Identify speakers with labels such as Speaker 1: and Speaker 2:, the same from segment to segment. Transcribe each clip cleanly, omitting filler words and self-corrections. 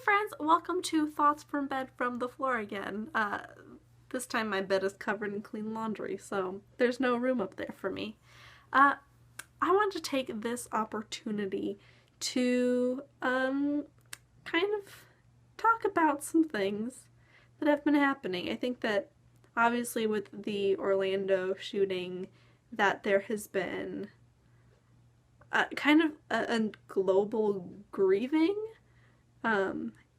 Speaker 1: friends, welcome to Thoughts from Bed from the Floor again. This time my bed is covered in clean laundry, so there's no room up there for me. I want to take this opportunity to kind of talk about some things that have been happening. I think that obviously with the Orlando shooting that there has been kind of a global grieving,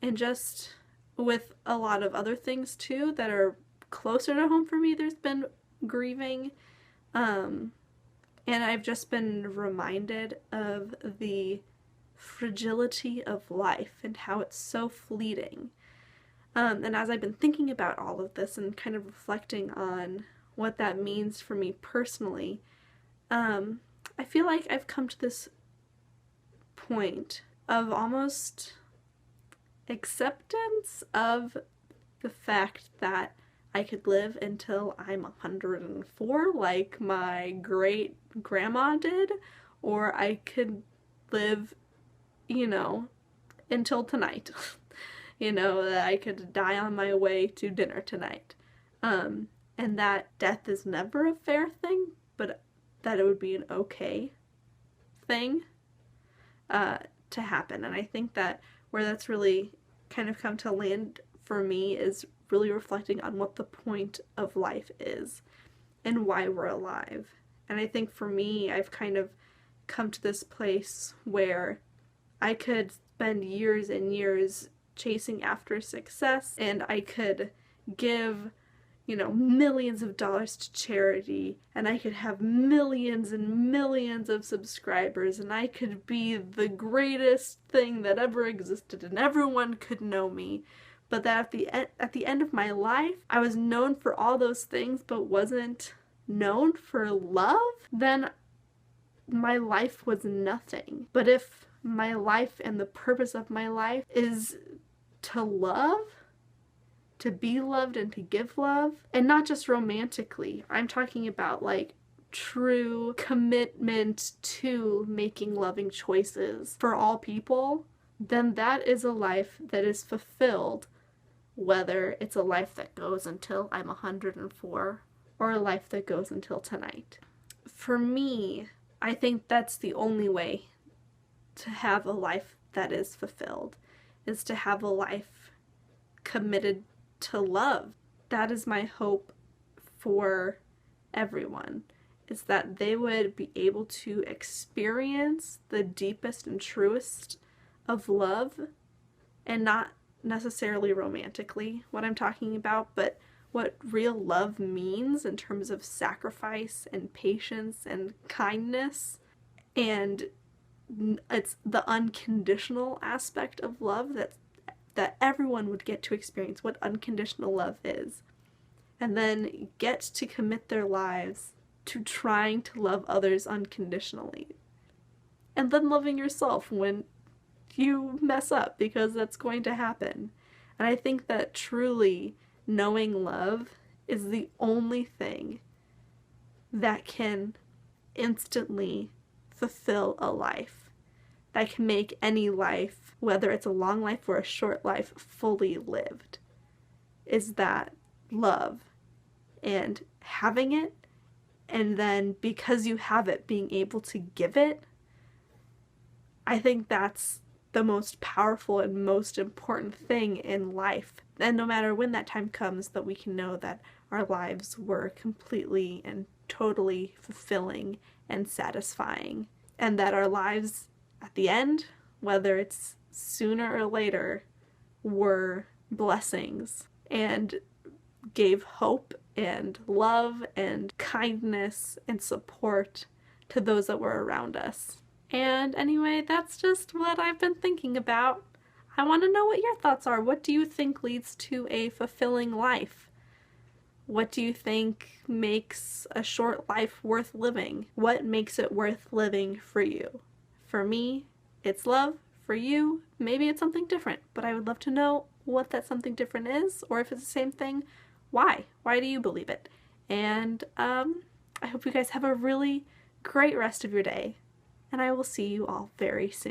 Speaker 1: and just with a lot of other things too that are closer to home for me, there's been grieving, and I've just been reminded of the fragility of life and how it's so fleeting. And as I've been thinking about all of this and kind of reflecting on what that means for me personally, I feel like I've come to this point of almost acceptance of the fact that I could live until I'm 104 like my great grandma did, or I could live, until tonight. That I could die on my way to dinner tonight. And that death is never a fair thing, but that it would be an okay thing to happen. And I think that where that's really kind of come to land for me is really reflecting on what the point of life is and why we're alive. And I think for me, I've kind of come to this place where I could spend years and years chasing after success, and I could give millions of dollars to charity, and I could have millions and millions of subscribers, and I could be the greatest thing that ever existed, and everyone could know me. But that at the end of my life, I was known for all those things, but wasn't known for love, then my life was nothing. But if my life and the purpose of my life is to love, to be loved and to give love, and not just romantically. I'm talking about like true commitment to making loving choices for all people, then that is a life that is fulfilled, whether it's a life that goes until I'm 104 or a life that goes until tonight. For me, I think that's the only way to have a life that is fulfilled, is to have a life committed to love. That is my hope for everyone, is that they would be able to experience the deepest and truest of love, and not necessarily romantically what I'm talking about, but what real love means in terms of sacrifice and patience and kindness. And it's the unconditional aspect of love that everyone would get to experience, what unconditional love is, and then get to commit their lives to trying to love others unconditionally, and then loving yourself when you mess up, because that's going to happen. And I think that truly knowing love is the only thing that can instantly fulfill a life, that can make any life, whether it's a long life or a short life, fully lived, is that love and having it, and then because you have it, being able to give it. I think that's the most powerful and most important thing in life. And no matter when that time comes, that we can know that our lives were completely and totally fulfilling and satisfying, and that our lives at the end, whether it's sooner or later, were blessings and gave hope and love and kindness and support to those that were around us. And anyway, that's just what I've been thinking about. I want to know what your thoughts are. What do you think leads to a fulfilling life? What do you think makes a short life worth living? What makes it worth living for you? For me, it's love. For you, maybe it's something different, but I would love to know what that something different is, or if it's the same thing, why? Why do you believe it? And I hope you guys have a really great rest of your day, and I will see you all very soon.